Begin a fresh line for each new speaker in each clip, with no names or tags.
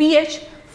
pH,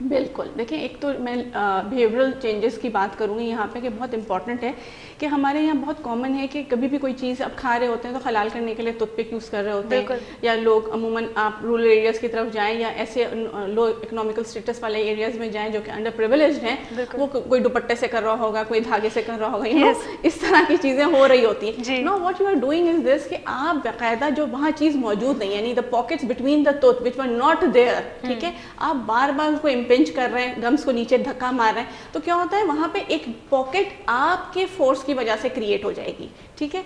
بالکل. دیکھیں ایک تو میں بیہیورل چینجز کی بات کروں گی یہاں پہ کہ بہت امپورٹنٹ ہے کہ ہمارے یہاں بہت کامن ہے کہ کبھی بھی کوئی چیز آپ کھا رہے ہوتے ہیں تو حلال کرنے کے لیے ٹوتھ پک یوز کر رہے ہوتے ہیں, یا لوگ عموماً آپ رورل ایریاز کی طرف جائیں یا ایسے لو اکنامیکل اسٹیٹس والے ایریاز میں جائیں جو کہ انڈر پریویلیجڈ ہیں, وہ کوئی دوپٹے سے کر رہا ہوگا, کوئی دھاگے سے کر رہا ہوگا, اس طرح کی چیزیں ہو رہی ہوتی ہیں. Now what you are doing is this کہ آپ باقاعدہ جو وہاں چیز موجود نہیں, یعنی the pockets between the tooth which were not there, ٹھیک ہے, آپ بار بار اس کو امپنج کر رہے ہیں, گمس کو نیچے دھکا مار رہے ہیں, تو کیا ہوتا ہے وہاں پہ ایک پاکٹ آپ کے فورس کی وجہ سے کریٹ ہو جائے گی, ٹھیک ہے.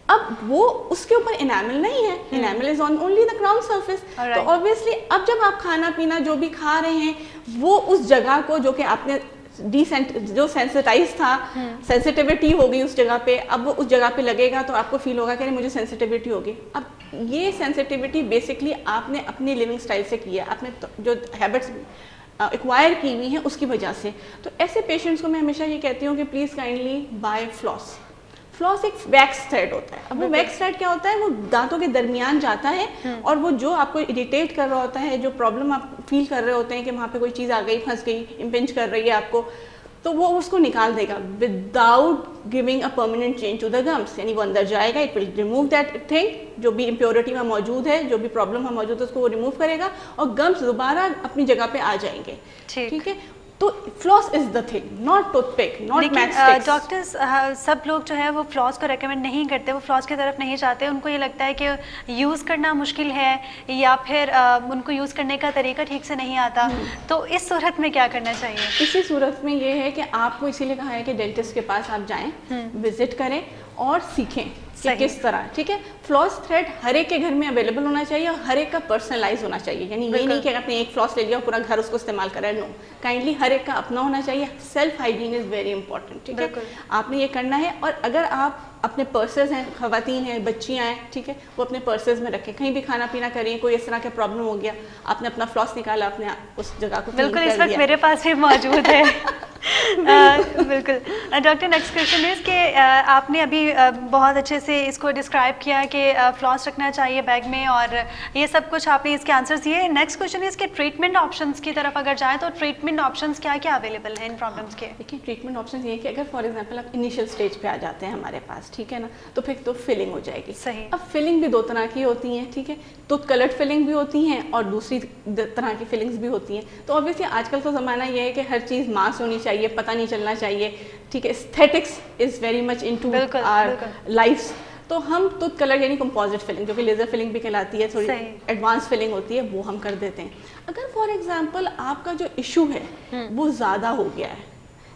اب وہ اس کے اوپر انیمل نہیں ہے, animal is on only the crown surface. تو obviously اب جب آپ کھانا پینا جو بھی کھا رہے ہیں وہ اس جگہ کو جو کہ آپ نے جو سینسٹائز تھا, سینسٹیوٹی ہوگی اس جگہ پہ, اب وہ اس جگہ پہ لگے گا تو آپ کو فیل ہوگا کہ مجھے سینسٹیوٹی ہوگی. اب یہ سینسٹیوٹی بیسکلی آپ نے اپنی لیونگ اسٹائل سے کی ہے, آپ نے جو ہیبٹس ایکوائر کی ہوئی ہیں اس کی وجہ سے. تو ایسے پیشنٹس کو میں ہمیشہ یہ کہتی ہوں کہ please kindly by flaws. Flaws ایک ویکس تھریڈ ہوتا ہے. اب وہ ویکس تھریڈ کیا ہوتا ہے, وہ دانتوں کے درمیان جاتا ہے اور وہ جو آپ کو اریٹیٹ کر رہا ہوتا ہے, جو پرابلم آپ فیل کر رہے ہوتے ہیں کہ وہاں پہ کوئی چیز آ گئی, پھنس گئی, امپنج کر رہی ہے آپ کو, تو وہ اس کو نکال دے گا without giving a permanent change to the gums. یعنی وہ اندر جائے گا, it will remove that thing, جو بھی امپیورٹی وہاں موجود ہے, جو بھی پرابلم وہاں موجود ہے اس کو وہ ریموو کرے گا اور گمس دوبارہ اپنی جگہ پہ آ جائیں گے, ٹھیک ہے. تو floss is the thing, not toothpick, not matchsticks.
Doctors سب لوگ جو ہے وہ فلاس کو ریکمینڈ نہیں کرتے, وہ فلاس کی طرف نہیں جاتے. ان کو یہ لگتا ہے کہ یوز کرنا مشکل ہے یا پھر ان کو یوز کرنے کا طریقہ ٹھیک سے نہیں آتا. تو اس صورت میں کیا کرنا چاہیے؟
اسی صورت میں یہ ہے کہ آپ کو اسی لیے کہا ہے کہ ڈینٹسٹ کے پاس آپ جائیں, وزٹ کریں اور سیکھیں کہ کس طرح, ٹھیک ہے. فلاس تھریڈ ہر ایک کے گھر میں اویلیبل ہونا چاہیے اور ہر ایک کا پرسنلائز ہونا چاہیے. یعنی یہ نہیں کہ آپ نے ایک فلاس لے لیا اور پورا گھر اس کو استعمال کر رہا ہے, نو, کائنڈلی ہر ایک کا اپنا ہونا چاہیے. Self hygiene is very important, ٹھیک ہے. آپ نے یہ کرنا ہے. اور اگر آپ اپنے پرسز ہیں, خواتین ہیں, بچیاں ہیں, ٹھیک ہے, وہ اپنے پرسز میں رکھیں. کہیں بھی کھانا پینا کریں, کوئی اس طرح کا پرابلم ہو گیا, آپ نے اپنا فلاس نکالا, آپ نے اس جگہ کو
بالکل اس وقت میرے پاس بھی موجود ہے. بالکل. ڈاکٹر نیکسٹ کویشچن از کہ آپ نے ابھی بہت اچھے سے اس کو ڈسکرائب کیا کہ فلاس رکھنا چاہیے بیگ میں اور یہ سب کچھ آپ نے اس کے آنسرز دیے. نیکسٹ کویشچن از کہ ٹریٹمنٹ آپشنس کی طرف اگر جائیں تو ٹریٹمنٹ آپشنس کیا کیا اویلیبل ہیں ان پرابلمس کے؟
دیکھیے ٹریٹمنٹ آپشنس یہ ہے کہ اگر فار ایگزامپل آپ انیشیل اسٹیج پہ آ جاتے ہیں ہمارے پاس, ٹھیک ہے نا, تو پھر تو فلنگ ہو جائے گی.
صحیح.
اب فلنگ بھی دو طرح کی ہوتی ہیں, ٹھیک ہے. تو کلرڈ فلنگ بھی ہوتی ہیں اور دوسری طرح کی فلنگس بھی ہوتی ہیں. تو obviously آج کل کا زمانہ یہ ہے کہ ہر چیز ماس ہونی چاہیے, پتہ نہیں چلنا چاہیے, ٹھیک ہے. Aesthetics is very much into our lives. تو ہم ٹوتھ کلر یعنی کمپوزٹ فلنگ جو کہ لیزر فلنگ بھی کہلاتی ہے, تھوڑی ایڈوانس فلنگ ہوتی ہے, وہ ہم کر دیتے ہیں. اگر فار ایگزامپل آپ کا جو ایشو ہے وہ زیادہ ہو گیا ہے,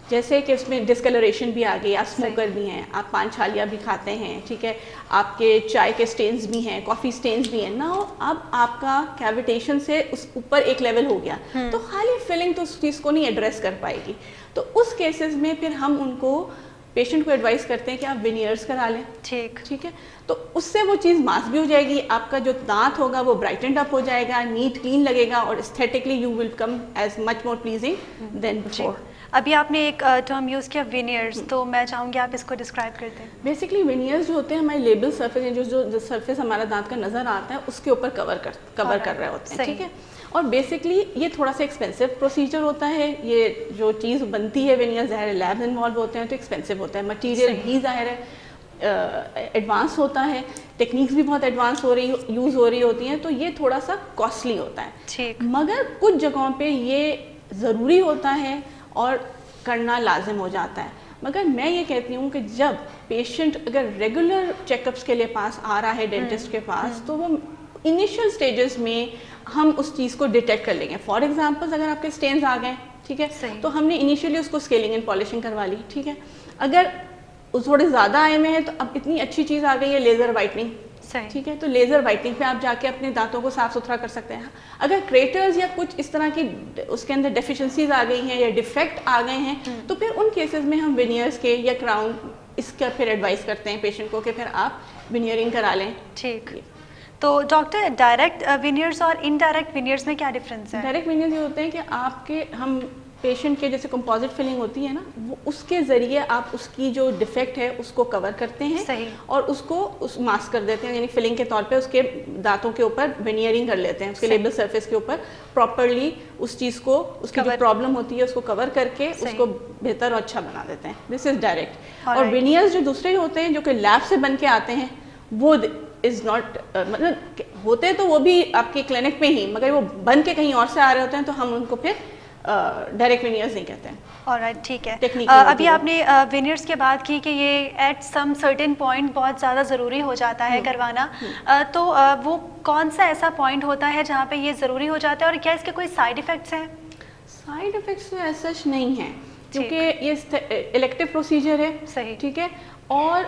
جیسے کہ اس میں ڈسکلریشن بھی آ گئی, آپ اسموکر بھی ہیں, آپ پان چھالیاں بھی کھاتے ہیں, ٹھیک ہے, آپ کے چائے کے سٹینز بھی ہیں, کافی سٹینز بھی ہیں نا, اب آپ کا کیویٹیشن سے اس اوپر ایک لیول ہو گیا, تو خالی فلنگ تو اس چیز کو نہیں ایڈریس کر پائے گی. تو اس کیسز میں پھر ہم ان کو پیشنٹ کو ایڈوائز کرتے ہیں کہ آپ وینئرس کرا لیں, ٹھیک ہے. تو اس سے وہ چیز ماس بھی ہو جائے گی, آپ کا جو دانت ہوگا وہ برائٹنڈ اپ ہو جائے گا, نیٹ کلین لگے گا, اور aesthetically you will come as much more pleasing than before.
ابھی آپ نے ایک ٹرم یوز کیا وینئرز, تو میں چاہوں گی آپ اس کو ڈسکرائب کرتے ہیں.
بیسکلی وینئرز جو ہوتے ہیں ہمارے لیبل سرفیس, جو سرفیس ہمارا دانت کا نظر آتا ہے اس کے اوپر کور کر رہے ہوتے ہیں, ٹھیک ہے. اور بیسکلی یہ تھوڑا سا ایکسپینسو پروسیجر ہوتا ہے. یہ جو چیز بنتی ہے وینئر, ظاہر ہے لیبز انوالو ہوتے ہیں تو ایکسپینسو ہوتا ہے. مٹیریل بھی ظاہر ہے ایڈوانس ہوتا ہے, ٹیکنیکس بھی بہت ایڈوانس یوز ہو رہی ہوتی ہیں, تو یہ تھوڑا سا کاسٹلی ہوتا ہے. مگر کچھ جگہوں پہ یہ ضروری ہوتا ہے اور کرنا لازم ہو جاتا ہے. مگر میں یہ کہتی ہوں کہ جب پیشنٹ اگر ریگولر چیک اپس کے لیے پاس آ رہا ہے ڈینٹسٹ کے پاس, تو وہ انیشیل اسٹیجز میں ہم اس چیز کو ڈیٹیکٹ کر لیں گے. فار ایگزامپل اگر آپ کے اسٹینز آ گئے, ٹھیک ہے, تو ہم نے انیشیلی اس کو اسکیلنگ اینڈ پالشنگ کروا لی, ٹھیک ہے. اگر تھوڑے زیادہ آئے ہوئے ہیں تو اب اتنی اچھی چیز آ گئی ہے لیزر وائٹننگ, ٹھیک ہے. تو لیزر وائٹنگ پہ آپ جا کے اپنے دانتوں کو صاف ستھرا کر سکتے ہیں. اگر کریٹرز یا کچھ اس طرح کی اس کے اندر ڈیفیشنسیز آ گئی ہیں یا ڈیفیکٹ آ گئے ہیں, تو پھر ان کیسز میں ہم وینئرس کے یا کراؤن اس کا پھر ایڈوائز کرتے ہیں پیشنٹ کو کہ پھر آپ وینئرنگ کرا لیں.
ٹھیک. تو ڈاکٹر ڈائریکٹ وینئرس اور انڈائریکٹ وینئرس میں کیا ڈفرینس ہے؟
ڈائریکٹ وینئرس یہ ہوتے ہیں کہ آپ کے ہم پیشنٹ کے جیسے کمپوزٹ فلنگ ہوتی ہے نا, وہ اس کے ذریعے آپ اس کی جو ڈیفیکٹ ہے اس کو کور کرتے ہیں اور اس کو ماسک کر دیتے ہیں, یعنی فلنگ کے طور پہ اس کے دانتوں کے اوپر وینئرنگ کر لیتے ہیں, اس کے لیبل سرفیس کے اوپر پراپرلی اس چیز کو, اس کی جو پرابلم ہوتی ہے اس کو کور کر کے اس کو بہتر اور اچھا بنا دیتے ہیں. دس از ڈائریکٹ. اور وینئرز جو دوسرے ہوتے ہیں جو کہ لیب سے بن کے آتے ہیں, وہ از ناٹ, مطلب ہوتے تو وہ بھی آپ کی کلینک میں ہی, مگر وہ بن کے کہیں اور سے آ رہے ہوتے ہیں, تو ہم ان کو پھر ڈائریکٹ وینئرز نہیں کہتے ہیں.
آلرائٹ, ٹھیک ہے. ابھی آپ نے وینئرز کی بات کی کہ یہ ایٹ سم سرٹن پوائنٹ بہت زیادہ ضروری ہو جاتا ہے کروانا, تو وہ کون سا ایسا پوائنٹ ہوتا ہے جہاں پہ یہ ضروری ہو جاتا ہے, اور کیا اس کے کوئی سائڈ ایفیکٹس ہیں؟
سائڈ ایفیکٹس تو ایسا نہیں ہیں, کیونکہ یہ الیکٹیو پروسیجر ہے. صحیح, ٹھیک ہے. اور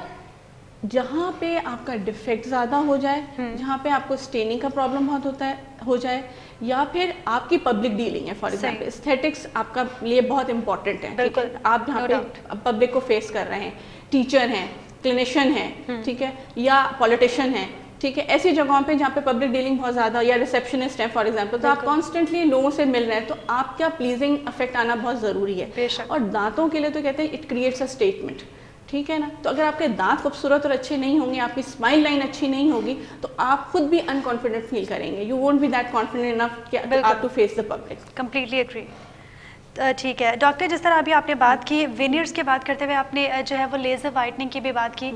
جہاں پہ آپ کا ڈیفیکٹ زیادہ ہو جائے, جہاں پہ آپ کو اسٹیننگ کا پرابلم بہت ہوتا ہے ہو جائے, یا پھر آپ کی پبلک ڈیلنگ ہے, فار ایگزامپل ایستھیٹکس آپ کا لیے بہت امپورٹنٹ ہے. بالکل, آپ جہاں پہ پبلک کو فیس کر رہے ہیں, ٹیچر ہیں, کلینیشین ہیں, ٹھیک ہے, یا پولیٹیشین ہیں, ٹھیک ہے, ایسی جگہوں پہ جہاں پہ پبلک ڈیلنگ بہت زیادہ, یا ریسیپشنسٹ ہیں فار ایگزامپل, تو آپ کانسٹنٹلی لوگوں سے مل رہے ہیں, تو آپ کا پلیزنگ افیکٹ آنا بہت ضروری ہے. اور دانتوں کے لیے تو کہتے ہیں اٹ کریٹس اے اسٹیٹمنٹ, ٹھیک ہے نا. تو اگر آپ کے دانت خوبصورت اور اچھے نہیں ہوں گے, آپ کی اسمائل لائن اچھی نہیں ہوگی, تو آپ خود بھی انکانفیڈنٹ فیل کریں گے. You won't be that confident enough کہ آپ to face the public.
Completely agree. ٹھیک ہے ڈاکٹر, جس طرح ابھی آپ نے بات کی وینئرز کی بات کرتے ہوئے, آپ نے جو ہے وہ لیزر وائٹننگ کی بھی بات کی,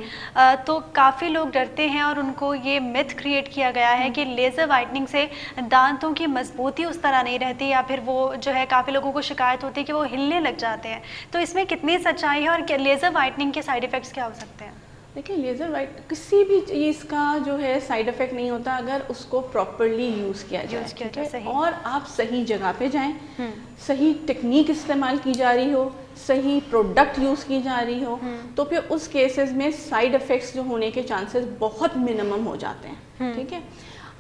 تو کافی لوگ ڈرتے ہیں اور ان کو یہ متھ کریٹ کیا گیا ہے کہ لیزر وائٹننگ سے دانتوں کی مضبوطی اس طرح نہیں رہتی, یا پھر وہ جو ہے کافی لوگوں کو شکایت ہوتی ہے کہ وہ ہلنے لگ جاتے ہیں. تو اس میں کتنی سچائی ہے, اور لیزر وائٹننگ کے سائڈ ایفیکٹس کیا ہو سکتے ہیں؟
دیکھیں, لیزر وائٹ کسی بھی چیز کا جو ہے سائڈ افیکٹ نہیں ہوتا اگر اس کو پراپرلی یوز کیا جائے, اور آپ صحیح جگہ پہ جائیں, صحیح ٹیکنیک استعمال کی جا رہی ہو, صحیح پروڈکٹ یوز کی جا رہی ہو, تو پھر اس کیسز میں سائڈ افیکٹس جو ہونے کے چانسز بہت منیمم ہو جاتے ہیں. ٹھیک ہے,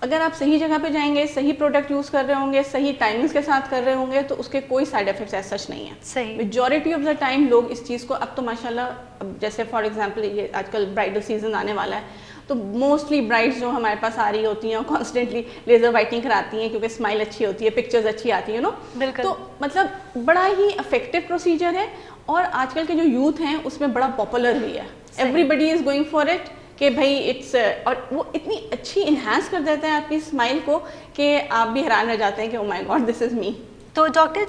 اگر آپ صحیح جگہ پہ جائیں گے, صحیح پروڈکٹ یوز کر رہے ہوں گے, صحیح ٹائمنگس کے ساتھ کر رہے ہوں گے, تو اس کے کوئی سائڈ افیکٹس ایسا نہیں ہیں. صحیح, میجورٹی آف دا ٹائم لوگ اس چیز کو, اب تو ماشاء اللہ جیسے فار ایگزامپل یہ آج کل برائڈل سیزن آنے والا ہے, تو موسٹلی برائڈس جو ہمارے پاس آ رہی ہوتی ہیں کانسٹنٹلی لیزر وائٹنگ کراتی ہیں, کیونکہ اسمائل اچھی ہوتی ہے, پکچرز اچھی آتی ہیں, بالکل. تو مطلب بڑا ہی افیکٹو پروسیجر ہے, اور آج کل کے جو یوتھ ہیں اس میں بڑا پاپولر بھی ہے. Everybody is going for it, کہ بھائی اٹس, اور وہ اتنی اچھی انہینس کر دیتا ہے آپ کی اسمائل کو کہ آپ بھی حیران رہ جاتے ہیں کہ او مائی گاڈ دس از می.
تو ڈاکٹر,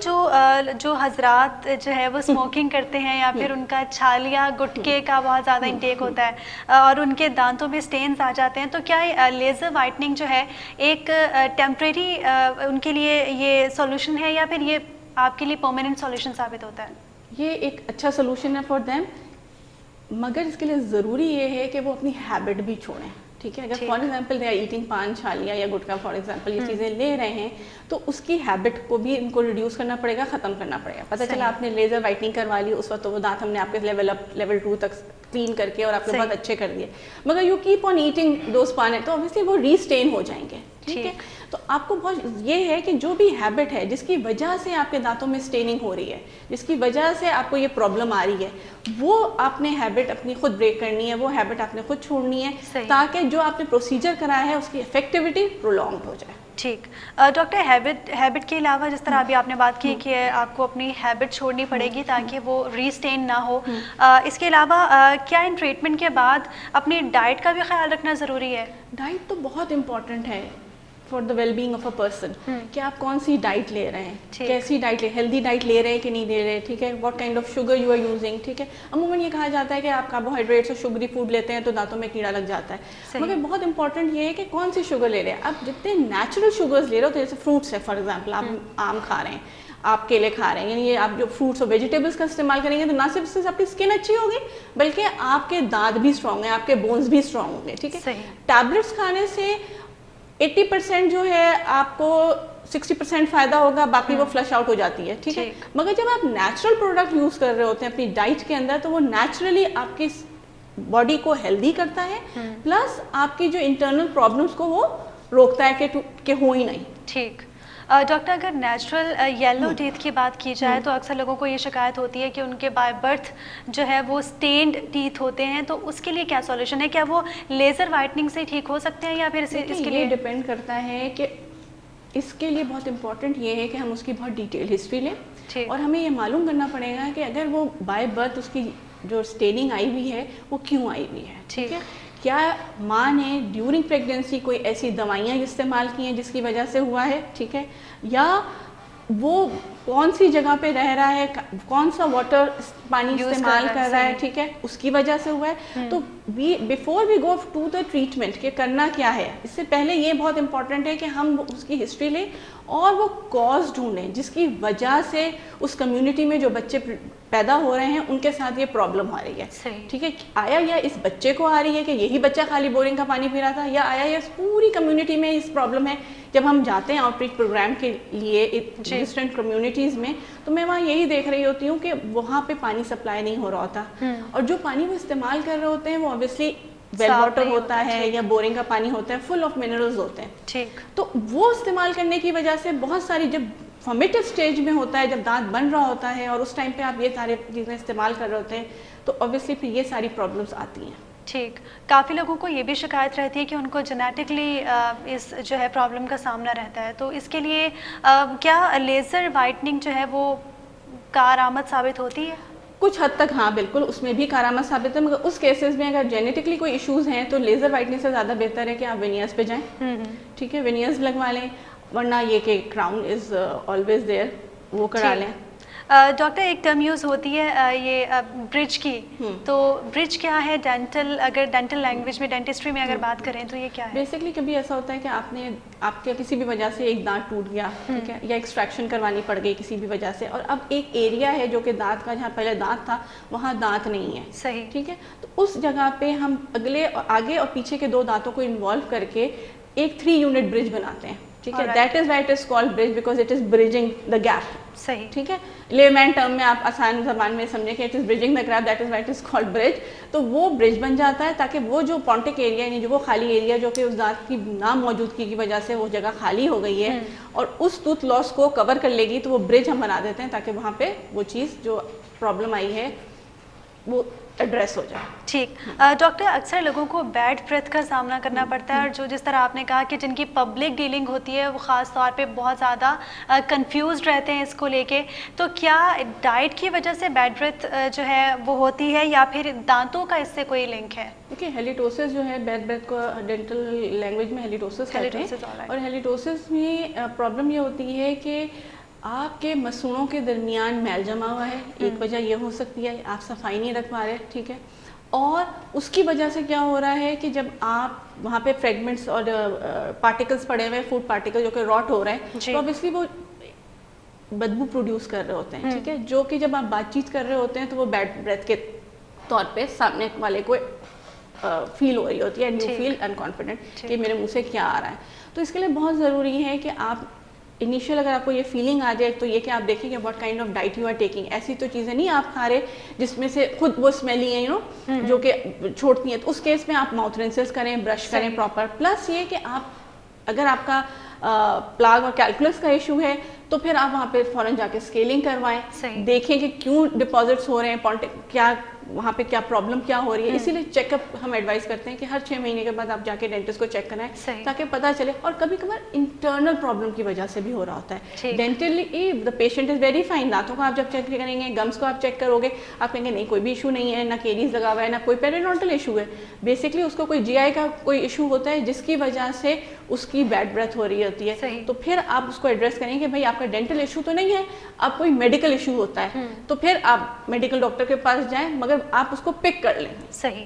جو حضرات جو ہے وہ اسموکنگ کرتے ہیں, یا پھر ان کا چھالیا گٹکے کا بہت زیادہ انٹیک ہوتا ہے, اور ان کے دانتوں میں اسٹینز آ جاتے ہیں, تو کیا لیزر وائٹننگ جو ہے ایک ٹیمپریری ان کے لیے یہ سولوشن ہے, یا پھر یہ آپ کے لیے پرماننٹ سولوشن ثابت ہوتا ہے؟
یہ ایک اچھا سولوشن ہے فار دیم, مگر اس کے لیے ضروری یہ ہے کہ وہ اپنی ہیبٹ بھی چھوڑیں. ٹھیک ہے, اگر for example they are eating paan, چھالیا یا گٹکا فار ایگزامپل, یہ چیزیں لے رہے ہیں, تو اس کی ہیبٹ کو بھی ان کو ریڈیوس کرنا پڑے گا, ختم کرنا پڑے گا. پتہ چلا آپ نے لیزر وائٹنگ کروا لی, اس وقت تو وہ دانت ہم نے آپ کے لیول 2 تک کلین کر کے اور آپ کے بہت اچھے کر دیے, مگر you keep on eating those پان, تو obviously وہ ری اسٹین ہو جائیں گے. ٹھیک ہے, تو آپ کو بہت یہ ہے کہ جو بھی ہیبٹ ہے جس کی وجہ سے آپ کے دانتوں میں اسٹیننگ ہو رہی ہے, جس کی وجہ سے آپ کو یہ پرابلم آ رہی ہے, وہ آپ نے ہیبٹ اپنی خود بریک کرنی ہے, وہ ہیبٹ آپ نے خود چھوڑنی ہے, تاکہ جو آپ نے پروسیجر کرایا ہے اس کی افیکٹیوٹی پرولونگڈ ہو جائے.
ٹھیک. ڈاکٹر, ہیبٹ کے علاوہ جس طرح ابھی آپ نے بات کی کہ آپ کو اپنی ہیبٹ چھوڑنی پڑے گی تاکہ وہ ری اسٹین نہ ہو, اس کے علاوہ کیا ان ٹریٹمنٹ کے بعد اپنی ڈائٹ کا بھی خیال رکھنا ضروری ہے؟
ڈائٹ تو بہت امپورٹنٹ ہے for the well being of a person, کہ آپ کون سی ڈائٹ لے رہے ہیں, کیسی ڈائٹ لے, ہیلدی ڈائٹ لے رہے ہیں کہ نہیں لے رہے. ٹھیک ہے, what kind of sugar you are using. ٹھیک ہے, عموماً یہ کہا جاتا ہے کہ آپ کاربوہائیڈریٹس اور شوگری فوڈ لیتے ہیں تو دانتوں میں کیڑا لگ جاتا ہے, مگر بہت امپورٹنٹ یہ ہے کہ کون سی شوگر لے رہے ہیں. آپ جتنے نیچرل شوگرز لے رہے ہو, تو جیسے فروٹس ہے فار ایگزامپل, آپ آم کھا رہے ہیں, آپ کیلے کھا رہے ہیں, یعنی یہ آپ جو فروٹس اور ویجیٹیبلس کا استعمال کریں گے, تو نہ صرف اس سے آپ کی اسکن اچھی ہوگی, بلکہ آپ کے دانت بھی اسٹرانگ ہیں, آپ کے بونس بھی اسٹرانگ ہوں گے. ٹھیک ہے, ٹیبلٹس کھانے سے 80% جو ہے آپ کو 60% فائدہ ہوگا, باقی وہ فلش آؤٹ ہو جاتی ہے. ٹھیک ہے, مگر جب آپ نیچرل پروڈکٹ یوز کر رہے ہوتے ہیں اپنی ڈائٹ کے اندر, تو وہ نیچرلی آپ کی باڈی کو ہیلدی کرتا ہے, پلس آپ کی جو انٹرنل پرابلمس کو وہ روکتا ہے کہ ہو ہی نہیں.
ٹھیک. ڈاکٹر, اگر نیچرل یلو ٹیتھ کی بات کی جائے تو اکثر لوگوں کو یہ شکایت ہوتی ہے کہ ان کے بائی برتھ جو ہے وہ اسٹینڈ ٹیتھ ہوتے ہیں, تو اس کے لیے کیا سولوشن ہے؟ کیا وہ لیزر وائٹننگ سے ٹھیک ہو سکتے ہیں, یا پھر اس کے لیے
ڈپینڈ کرتا ہے کہ اس کے لیے بہت امپورٹنٹ یہ ہے کہ ہم اس کی بہت ڈیٹیل ہسٹری لیں اور ہمیں یہ معلوم کرنا پڑے گا کہ اگر وہ بائی برتھ اس کی جو اسٹیننگ آئی ہوئی ہے وہ کیوں آئی ہوئی ہے. ٹھیک ہے, کیا ماں نے ڈیورنگ پریگننسی کوئی ایسی دوائیاں استعمال کی ہیں جس کی وجہ سے ہوا ہے, ٹھیک ہے, یا وہ کون سی جگہ پہ رہ رہا ہے, کون سا واٹر پانی استعمال کر رہا ہے, ٹھیک ہے, اس کی وجہ سے ہوا ہے. تو before we go to the treatment کہ کرنا کیا ہے, اس سے پہلے یہ بہت امپورٹنٹ ہے کہ ہم اس کی ہسٹری لیں اور وہ کاز ڈھونڈیں جس کی وجہ سے اس کمیونٹی میں جو بچے پیدا ہو رہے ہیں ان کے ساتھ یہ پرابلم آ رہی ہے. ٹھیک ہے, آیا یا اس بچے کو آ رہی ہے کہ یہی بچہ خالی بورنگ کا پانی پی رہا تھا, یا آیا یا اس پوری کمیونٹی میں اس پرابلم ہے. جب ہم جاتے ہیں آؤٹ ریچ پروگرام کے لیے ڈفرینٹ کمیونٹیز میں, تو میں وہاں یہی دیکھ رہی ہوتی ہوں کہ وہاں پہ پانی سپلائی نہیں ہو رہا ہوتا, اور جو پانی وہ استعمال کر رہے ہوتے ہیں وہ اوبیسلی ویل واٹر ہوتا ہے یا بورنگ کا پانی ہوتا ہے, فل آف منرلز ہوتے ہیں. تو وہ استعمال کرنے کی وجہ سے بہت ساری, جب فارمیٹیو اسٹیج میں ہوتا ہے, جب دانت بن رہا ہوتا ہے اور اس ٹائم پہ آپ یہ سارے چیزیں استعمال کر رہے ہوتے ہیں, تو اوبیسلی پھر یہ ساری پرابلمس آتی ہیں.
ٹھیک, کافی لوگوں کو یہ بھی شکایت رہتی ہے کہ ان کو جینیٹکلی اس جو ہے پرابلم کا سامنا رہتا ہے, تو اس کے لیے کیا لیزر وائٹننگ جو ہے وہ کارآمد ثابت ہوتی ہے؟
کچھ حد تک ہاں بالکل, اس میں بھی کارآمد ثابت ہے, مگر اس کیسز میں اگر جینیٹکلی کوئی ایشوز ہیں تو لیزر وائٹنگ سے زیادہ بہتر ہے کہ آپ وینیئرس پہ جائیں. ٹھیک ہے, وینیئرس لگوا لیں, ورنہ یہ کہ کراؤن از آلویز دیئر, وہ کرا لیں.
ڈاکٹر ایک ٹرم یوز ہوتی ہے یہ برج کی, تو برج کیا ہے ڈینٹل, اگر ڈینٹل لینگویج میں ڈینٹسٹری میں اگر بات کریں تو یہ کیا ہے؟
بیسکلی کبھی ایسا ہوتا ہے کہ آپ کے کسی بھی وجہ سے ایک دانت ٹوٹ گیا, ٹھیک ہے, یا ایکسٹریکشن کروانی پڑ گئی کسی بھی وجہ سے, اور اب ایک ایریا ہے جو کہ دانت کا, جہاں پہلے دانت تھا وہاں دانت نہیں ہے.
صحیح,
ٹھیک ہے, تو اس جگہ پہ ہم آگے اور پیچھے کے 2 دانتوں کو انوالو کر کے ایک 3 یونٹ برج بناتے ہیں. ٹھیک ہے, that is why it is called bridge because it is bridging the gap.
صحیح,
ٹھیک ہے, لے مین ٹرم میں آپ آسان زبان میں سمجھیں کہ it is bridging the gap, that is why it is called bridge. تو وہ برج بن جاتا ہے تاکہ وہ جو پونٹک ایریا, یعنی جو وہ خالی ایریا جو کہ اس دانت کی ناموجودگی کی وجہ سے وہ جگہ خالی ہو گئی ہے اور اس ٹوتھ لاس کو کور کر لے گی, تو وہ برج ہم بنا دیتے ہیں تاکہ وہاں پہ وہ چیز جو پرابلم آئی ہے وہ ایڈریس ہو جائے.
ٹھیک, ڈاکٹر اکثر لوگوں کو بیڈ بریتھ کا سامنا کرنا پڑتا ہے, اور جو جس طرح آپ نے کہا کہ جن کی پبلک ڈیلنگ ہوتی ہے وہ خاص طور پہ بہت زیادہ کنفیوزڈ رہتے ہیں اس کو لے کے, تو کیا ڈائٹ کی وجہ سے بیڈ بریتھ جو ہے وہ ہوتی ہے یا پھر دانتوں کا اس سے کوئی لنک ہے؟
دیکھیے, ہیلیٹوسس جو ہے بیڈ بریتھ کو ڈینٹل لینگویج میں ہیلیٹوسس کہتے ہیں, اور ہیلیٹوسس میں پرابلم یہ ہوتی ہے کہ آپ کے مسوڑوں کے درمیان میل جمع ہوا ہے, ایک وجہ یہ ہو سکتی ہے, آپ صفائی نہیں رکھ پا رہے. ٹھیک ہے, اور اس کی وجہ سے کیا ہو رہا ہے کہ جب آپ وہاں پہ فریگمنٹس اور پارٹیکلس پڑے ہوئے, فوڈ پارٹیکل جو کہ راٹ ہو رہے ہیں, تو اوبیسلی وہ بدبو پروڈیوس کر رہے ہوتے ہیں. ٹھیک ہے, جو کہ جب آپ بات چیت کر رہے ہوتے ہیں تو وہ بیڈ بریتھ کے طور پہ سامنے والے کو فیل ہو رہی ہوتی ہے, اینڈ یو فیل انکانفیڈنٹ کہ میرے منہ سے کیا آ رہا ہے. تو اس کے لیے بہت ضروری ہے کہ آپ انیشیل اگر آپ کو یہ فیلنگ آ جائے تو یہ کہ آپ دیکھیں کہ what kind of diet you are taking. ایسی تو چیزیں نہیں آپ کھا رہے جس میں سے خود وہ اسمیلی ہیں جو کہ چھوڑتی ہیں, تو اس کیس میں آپ ماؤتھ رنسز کریں, برش کریں پراپر. پلس یہ کہ آپ اگر آپ کا پلاگ اور کیلکولس کا ایشو ہے تو پھر آپ وہاں پہ فوراً جا کے اسکیلنگ کروائیں, دیکھیں کہ کیوں ڈپازٹس ہو رہے ہیں, کیا وہاں پہ کیا پرابلم کیا ہو رہی ہے. اسی لیے چیک اپ ہم ایڈوائز کرتے ہیں کہ ہر 6 مہینے کے بعد آپ جا کے ڈینٹسٹ کو چیک کرائیں تاکہ پتہ چلے. اور کبھی کبھار انٹرنل پرابلم کی وجہ سے بھی ہو رہا ہوتا ہے. Dentally the patient is very fine, دانتوں کو آپ جب چیک کریں گے, گمس کو آپ چیک کرو گے, آپ کہیں گے نہیں کوئی بھی ایشو نہیں ہے, نہ کیریز لگا ہوا ہے, نہ کوئی پیرینڈونٹل ایشو ہے. بیسکلی اس کو کوئی جی آئی کا کوئی ایشو ہوتا ہے جس کی وجہ سے اس کی بیڈ بریتھ ہو رہی ہوتی ہے. تو پھر آپ اس کو ایڈریس کریں کہ بھائی آپ کا ڈینٹل ایشو تو نہیں ہے, آپ کوئی میڈیکل ایشو ہوتا ہے, تو پھر آپ میڈیکل ڈاکٹر کے پاس جائیں, مگر آپ اس کو پک کر لیں.
صحیح.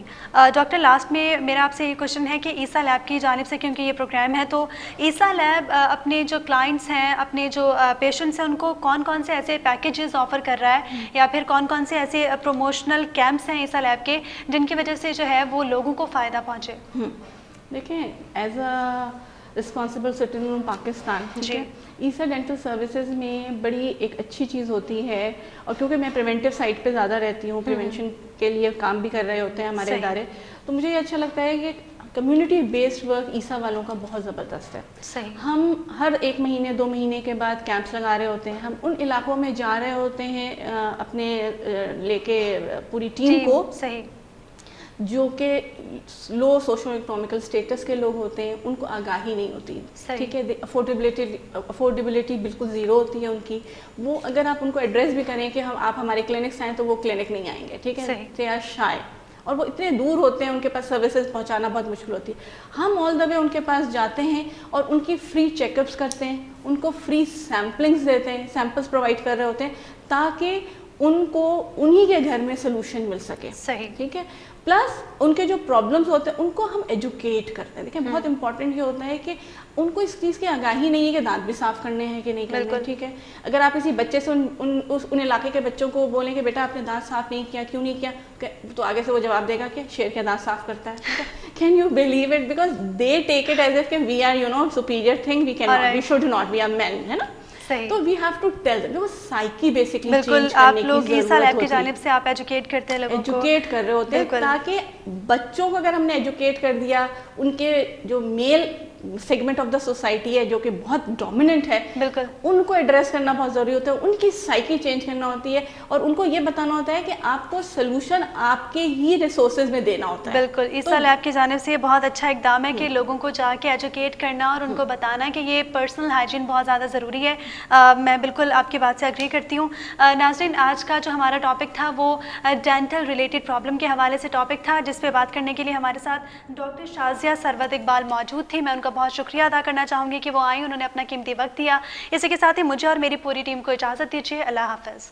ڈاکٹر لاسٹ میں میرا آپ سے یہ کوشچن ہے کہ عیسیٰ لیب کی جانب سے, کیونکہ یہ پروگرام ہے, تو عیسیٰ لیب اپنے جو کلائنٹس ہیں, اپنے جو پیشنٹس ہیں, ان کو کون کون سے ایسے پیکیجز آفر کر رہا ہے, یا پھر کون کون سے ایسے پروموشنل کیمپس ہیں عیسیٰ لیب کے جن کی وجہ سے جو ہے وہ لوگوں کو فائدہ پہنچے؟
دیکھیں, as a responsible citizen Pakistan, Isa dental services میں بڑی ایک اچھی چیز ہوتی ہے, اور کیونکہ میں پریونٹیو سائٹ پہ زیادہ رہتی ہوں, پریونشن کے لیے کام بھی کر رہے ہوتے ہیں ہمارے ادارے, تو مجھے یہ اچھا لگتا ہے کہ کمیونٹی بیسڈ ورک عیسیٰ والوں کا بہت زبردست ہے. ہم ہر 1 مہینے 2 مہینے کے بعد کیمپس لگا رہے ہوتے ہیں, ہم ان علاقوں میں جا رہے ہوتے ہیں اپنے لے کے پوری ٹیم کو, جو کہ لو سوشو اکنامکل اسٹیٹس کے لوگ ہوتے ہیں ان کو آگاہی نہیں ہوتی, ٹھیک ہے, افورڈیبلٹی بالکل زیرو ہوتی ہے ان کی. وہ اگر آپ ان کو ایڈریس بھی کریں کہ آپ ہمارے کلینکس آئیں تو وہ کلینک نہیں آئیں گے, ٹھیک ہے, دے آر شائے, اور وہ اتنے دور ہوتے ہیں, ان کے پاس سروسز پہنچانا بہت مشکل ہوتی ہے. ہم آل دا وے ان کے پاس جاتے ہیں اور ان کی فری چیک اپس کرتے ہیں, ان کو فری سیمپلنگس دیتے ہیں, سیمپلس پرووائڈ کر رہے ہوتے ہیں تاکہ ان کو انہی کے گھر میں سلوشن مل سکے.
صحیح,
ٹھیک ہے. پلس ان کے جو پرابلمس ہوتے ہیں ان کو ہم ایجوکیٹ کرتے ہیں. دیکھیں بہت امپورٹنٹ یہ ہوتا ہے کہ ان کو اس چیز کی آگاہی نہیں ہے کہ دانت بھی صاف کرنے ہیں کہ نہیں کرنے, ٹھیک ہے. اگر آپ کسی بچے سے ان علاقے کے بچوں کو بولیں کہ بیٹا آپ نے دانت صاف نہیں کیا, کیوں نہیں کیا, تو آگے سے وہ جواب دے گا کہ شیر کا دانت صاف کرتا ہے. Can you believe it, because they take it as if کہ we are superior thing, we can not, we should not, we are men, ہے نا. تو we have to tell them, وہ سائیکی بیسکلی چینج کرنے کی ضرورت ہوتی ہے.
اس ایپ کی جانب سے آپ ایجوکیٹ کرتے ہیں لوگوں کو,
ایجوکیٹ کر رہے ہوتے ہیں تاکہ بچوں کو اگر ہم نے ایجوکیٹ کر دیا, ان کے جو میل سیگمنٹ آف دا سوسائٹی ہے جو کہ بہت ڈومیننٹ ہے,
بالکل
ان کو ایڈریس کرنا بہت ضروری ہوتا ہے, ان کی سائیکی چینج کرنا ہوتی ہے, اور ان کو یہ بتانا ہوتا ہے کہ آپ کو سلوشن آپ کے ہی ریسورسز میں دینا ہوتا ہے.
بالکل, اس سال آپ کی جانب سے یہ بہت اچھا اقدام ہے کہ لوگوں کو جا کے ایجوکیٹ کرنا اور ان کو بتانا کہ یہ پرسنل ہائیجین بہت زیادہ ضروری ہے. میں بالکل آپ کی بات سے اگری کرتی ہوں. ناظرین, آج کا جو ہمارا ٹاپک تھا وہ ڈینٹل ریلیٹڈ پرابلم کے حوالے سے ٹاپک تھا, جس پہ بات کرنے کے لیے ہمارے ساتھ ڈاکٹر شازیہ ثروت اقبال موجود تھی. میں ان کا بہت شکریہ ادا کرنا چاہوں گی کہ وہ آئیں, انہوں نے اپنا قیمتی وقت دیا. اسی کے ساتھ ہی مجھے اور میری پوری ٹیم کو اجازت دیجیے. اللہ حافظ.